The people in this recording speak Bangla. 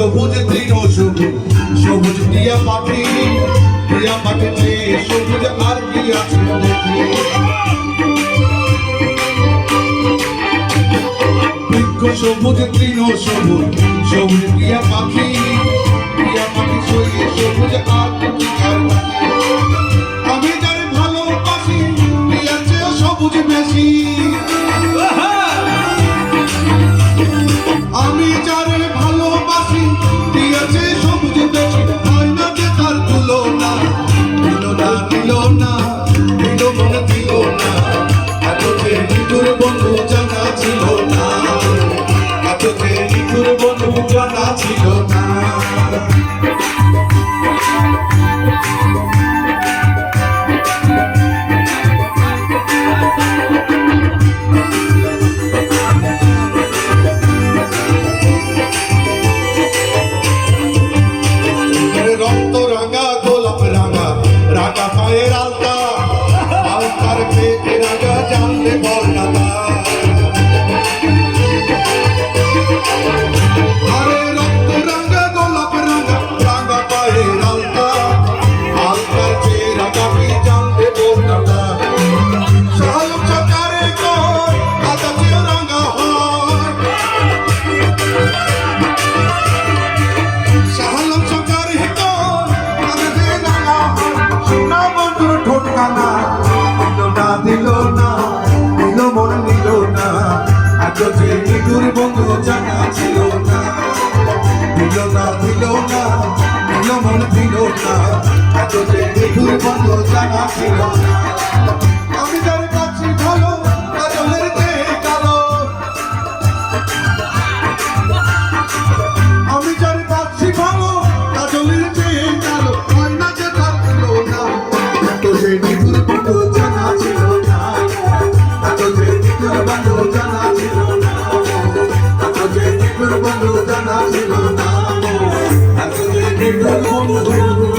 সবুজ তৃণ সবুজ সবুজ টিয়া পাখি চেয়ে সবুজ আর কি আছে দেখি বৃক্ষ সবুজ তৃণ সবুজ সবুজ টিয়া পাখি চেয়ে সবুজ আর কি আর আমি যারে ভালোবাসি টিয়ার চেয়ে সবুজ বেশি আমি যারে ভালোবাসি দিয়েছে সবুজ বেশি হয় না যে তার তুলনা দিল না দিল না দিল মনে দিল না এত যে নিঠুর বন্ধু জানা ছিল না এত যে নিঠুর বন্ধু জানা ছিল না রক্ত রাঙা গোলাপ রাঙা রাঙা পায়ের আলতা আলতার পেটে রাঙা জানলে বর্ণাতা আরে রক্ত রাঙা গোলাপ রাঙা রাঙা পায়ের আলতা আলতার পেটে রাঙা কি জানলে বর্ণাতা শালুক সরকারে কয় আদা চেয়ে রাঙা হয় শালুক সরকারে দিল না দিল মন নিল না এত যে নিঠুর বন্ধু জানা ছিল না দিল না দিল না দিল মন দিল না এত যে নিঠুর বন্ধু জানা ছিল না আমি যার কাছে ভালো কাজলের চেয়ে কালো আমি যার কাছে ভালো কাজলের চেয়ে কালো হয় না যে থাকল না এত যে নিঠুর বন্ধু জানা ছিল না এত যে নিঠুর বন্ধু জানা ছিল না এত যে নিঠুর বন্ধু জানা ছিল না এত যে নিঠুর বন্ধু